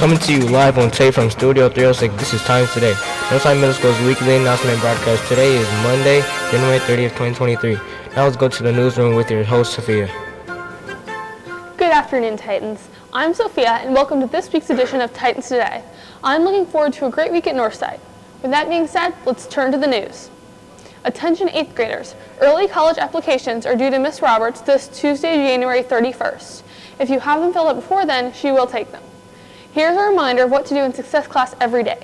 Coming to you live on tape from Studio 306, this is Times Today, Northside Middle School's weekly announcement broadcast. Today is Monday, January 30th, 2023. Now let's go to the newsroom with your host, Sophia. Good afternoon, Titans. I'm Sophia, and welcome to this week's edition of Titans Today. I'm looking forward to a great week at Northside. With that being said, let's turn to the news. Attention 8th graders. Early college applications are due to Miss Roberts this Tuesday, January 31st. If you have them filled out before then, she will take them. Here's a reminder of what to do in Success class every day.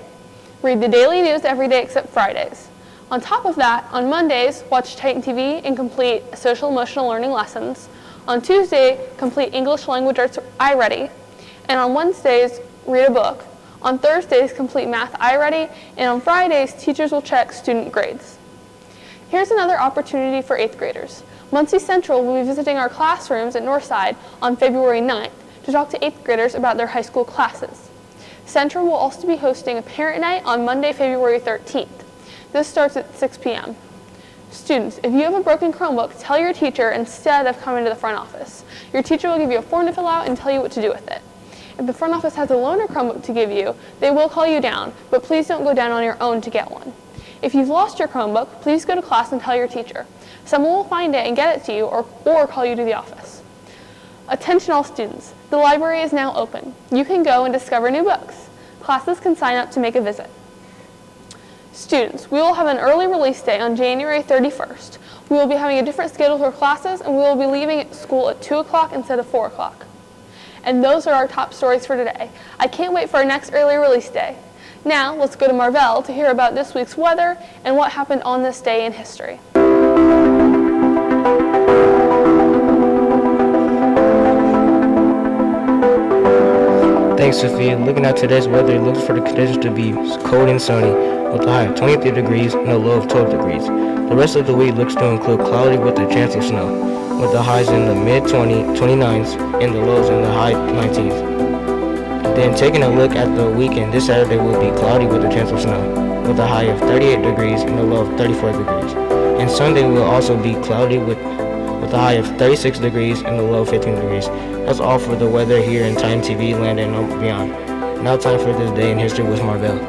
Read the daily news every day except Fridays. On top of that, on Mondays, watch Titan TV and complete social emotional learning lessons. On Tuesday, complete English language arts iReady. And on Wednesdays, read a book. On Thursdays, complete math iReady. And on Fridays, teachers will check student grades. Here's another opportunity for 8th graders. Muncie Central will be visiting our classrooms at Northside on February 9th. To talk to 8th graders about their high school classes. Central will also be hosting a parent night on Monday, February 13th. This starts at 6 p.m. Students, if you have a broken Chromebook, tell your teacher instead of coming to the front office. Your teacher will give you a form to fill out and tell you what to do with it. If the front office has a loaner Chromebook to give you, they will call you down, but please don't go down on your own to get one. If you've lost your Chromebook, please go to class and tell your teacher. Someone will find it and get it to you or call you to the office. Attention all students. The library is now open. You can go and discover new books. Classes can sign up to make a visit. Students, we will have an early release day on January 31st. We will be having a different schedule for classes, and we will be leaving school at 2 o'clock instead of 4 o'clock. And those are our top stories for today. I can't wait for our next early release day. Now, let's go to Marvell to hear about this week's weather and what happened on this day in history. Thanks, Sophia. Looking at today's weather, it looks for the conditions to be cold and sunny, with a high of 23 degrees and a low of 12 degrees. The rest of the week looks to include cloudy with a chance of snow, with the highs in the mid-29s and the lows in the high 19s. Then taking a look at the weekend, this Saturday will be cloudy with a chance of snow, with a high of 38 degrees and a low of 34 degrees. And Sunday will also be cloudy with a high of 36 degrees and a low of 15 degrees. That's all for the weather here in Titan TV land and beyond. Now time for this day in history with Marvell.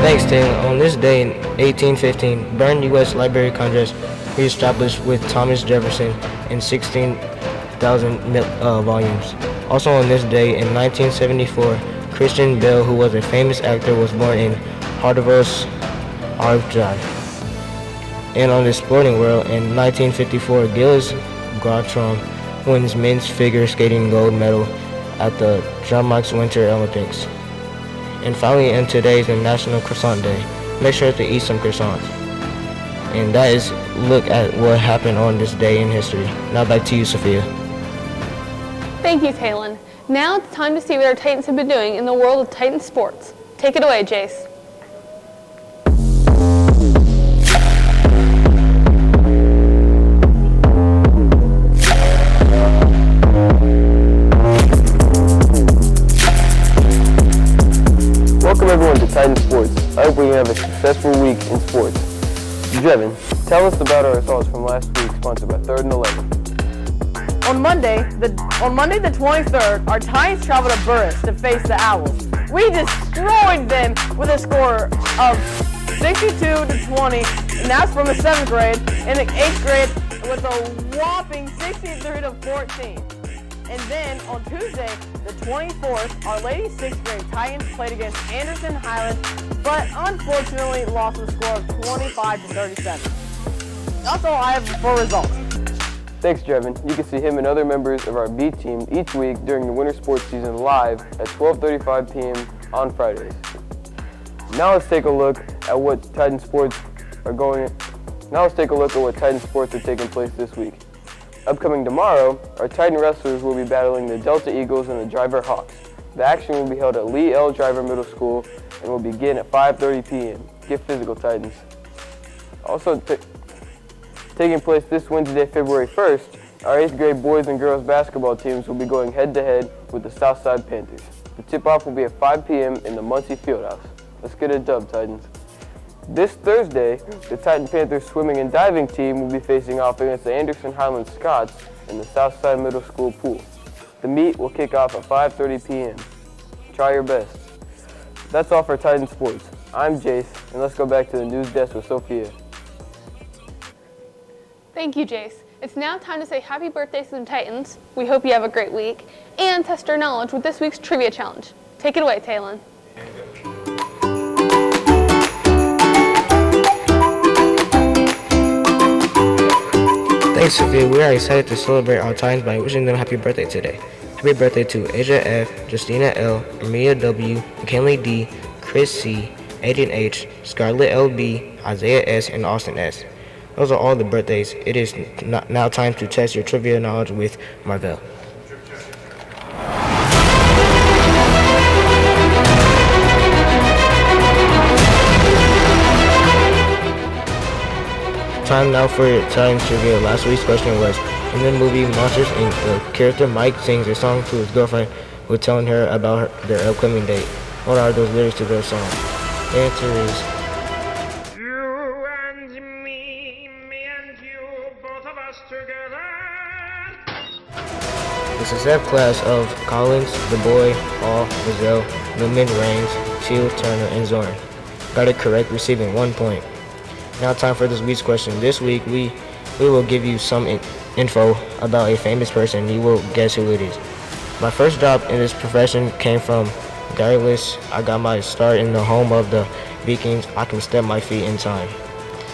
Thanks, Taylor. On this day in 1815, Bern U.S. Library Congress reestablished with Thomas Jefferson in 16,000 volumes. Also on this day in 1974, Christian Bale, who was a famous actor, was born in Hardever's Drive. And on the sporting world, in 1954, Gilles Gautran wins men's figure skating gold medal at the Jean-Marc Winter Olympics. And finally, and today is the National Croissant Day. Make sure to eat some croissants. And that is look at what happened on this day in history. Now back to you, Sophia. Thank you, Talon. Now it's time to see what our Titans have been doing in the world of Titan sports. Take it away, Jace. Welcome everyone to Titan Sports. I hope we have a successful week in sports. Jevin, tell us about our results from last week, sponsored by 3rd and 11. On Monday the 23rd, our Titans traveled to Burris to face the Owls. We destroyed them with a score of 62-20, and that's from the 7th grade. In the 8th grade, with a whopping 63-14. And then on Tuesday, the 24th, our Lady 6th grade Titans played against Anderson Highland, but unfortunately lost the score of 25-37. That's all I have for results. Thanks, Jevin. You can see him and other members of our B team each week during the winter sports season live at 12:35 p.m. on Fridays. Now let's take a look at what Titan sports are going. Now let's take a look at what Titan sports are taking place this week. Upcoming tomorrow, our Titan wrestlers will be battling the Delta Eagles and the Driver Hawks. The action will be held at Lee L. Driver Middle School and will begin at 5:30 p.m. Get physical, Titans. Also taking place this Wednesday, February 1st, our 8th grade boys and girls basketball teams will be going head-to-head with the Southside Panthers. The tip-off will be at 5 p.m. in the Muncie Fieldhouse. Let's get a dub, Titans. This Thursday, the Titan Panthers swimming and diving team will be facing off against the Anderson Highland Scots in the Southside Middle School pool. The meet will kick off at 5:30 p.m. Try your best. That's all for Titan Sports. I'm Jace, and let's go back to the news desk with Sophia. Thank you, Jace. It's now time to say happy birthday to the Titans. We hope you have a great week, and test your knowledge with this week's trivia challenge. Take it away, Talon. Thanks, Sophia. We are excited to celebrate our Titans by wishing them happy birthday today. Happy birthday to Asia F., Justina L., Amelia W., McKinley D., Chris C., Aiden H., Scarlett L.B., Isaiah S., and Austin S. Those are all the birthdays. It is now time to test your trivia knowledge with Marvell. Time now for Titans trivia. Last week's question was, in the movie Monsters Inc., the character Mike sings a song to his girlfriend who is telling her about their upcoming date. What are those lyrics to their song? The answer is, You and me and you, both of us together. the success class of Collins, The Boy, Hall, Brazil, Newman, Raines, Shield, Turner, and Zorn got it correct, receiving 1 point. Now time for this week's question. This week we will give you some info about a famous person. You will guess who it is. My first job in this profession came from Garrulous. I got my start in the home of the Vikings. I can step my feet in time.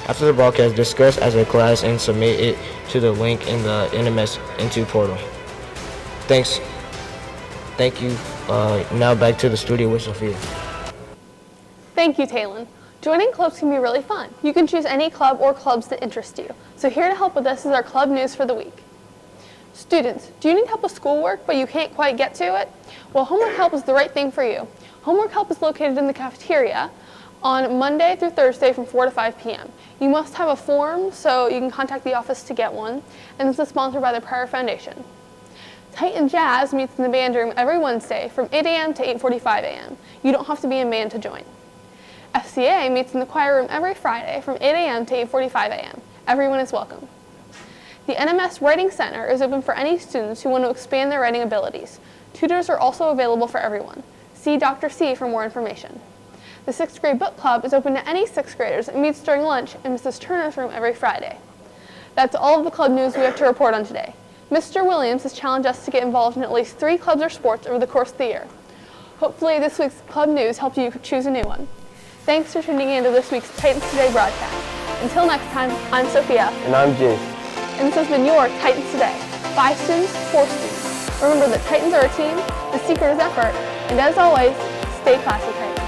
After the broadcast, discuss as a class and submit it to the link in the NMS Into portal. Thanks. Thank you. Now back to the studio with Sophia. Thank you, Talon. Joining clubs can be really fun. You can choose any club or clubs that interest you. So here to help with this is our club news for the week. Students, do you need help with schoolwork but you can't quite get to it? Well, homework help is the right thing for you. Homework help is located in the cafeteria on Monday through Thursday from 4 to 5 p.m. You must have a form, so you can contact the office to get one, and this is sponsored by the Prayer Foundation. Titan Jazz meets in the band room every Wednesday from 8 a.m. to 8:45 a.m. You don't have to be in band to join. FCA meets in the choir room every Friday from 8 a.m. to 8:45 a.m. Everyone is welcome. The NMS Writing Center is open for any students who want to expand their writing abilities. Tutors are also available for everyone. See Dr. C for more information. The 6th grade book club is open to any 6th graders and meets during lunch in Mrs. Turner's room every Friday. That's all of the club news we have to report on today. Mr. Williams has challenged us to get involved in at least 3 clubs or sports over the course of the year. Hopefully this week's club news helped you choose a new one. Thanks for tuning in to this week's Titans Today broadcast. Until next time, I'm Sophia. And I'm Jace. And this has been your Titans Today. 5 students, 4 students. Remember that Titans are a team, the secret is effort, and as always, stay classy, Titans.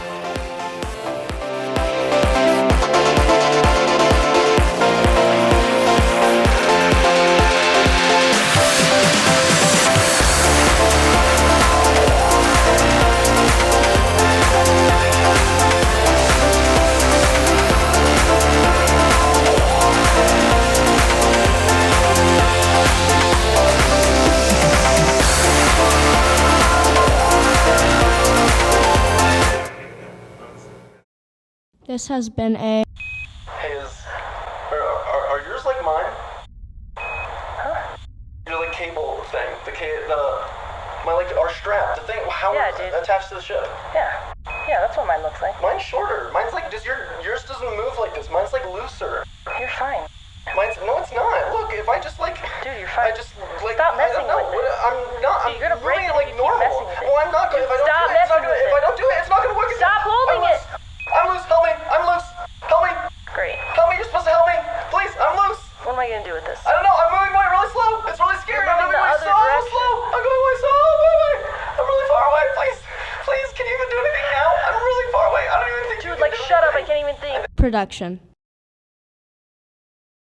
This has been a... Hey, are yours like mine? Huh? Your like cable thing, our strap, the thing, how dude. attached to the ship. Yeah, that's what mine looks like. Mine's shorter. Mine's like, yours doesn't move like this. Mine's like looser. You're fine. No, it's not. Look, if I just like, Dude, you're fine. I just like, Stop I messing don't know. with it. I'm not. Dude, you're gonna break moving it like if you keep normal. messing with it. Well, I'm not gonna. If I don't Stop do it, it's not messing gonna. with If I it. don't do it, it's not gonna work. Stop holding it. I'm loose. Help me. I'm loose. Help me. Great. Help me. You're supposed to help me. Please. I'm loose. What am I gonna do with this? I don't know. I'm moving away really slow. It's really scary. You're I'm moving moving away the so other direction. slow. I'm going away so away. I'm really far away. Please, can you even do anything now? I'm really far away. I don't even think you Dude, can like do Shut up, I can't even think. Production.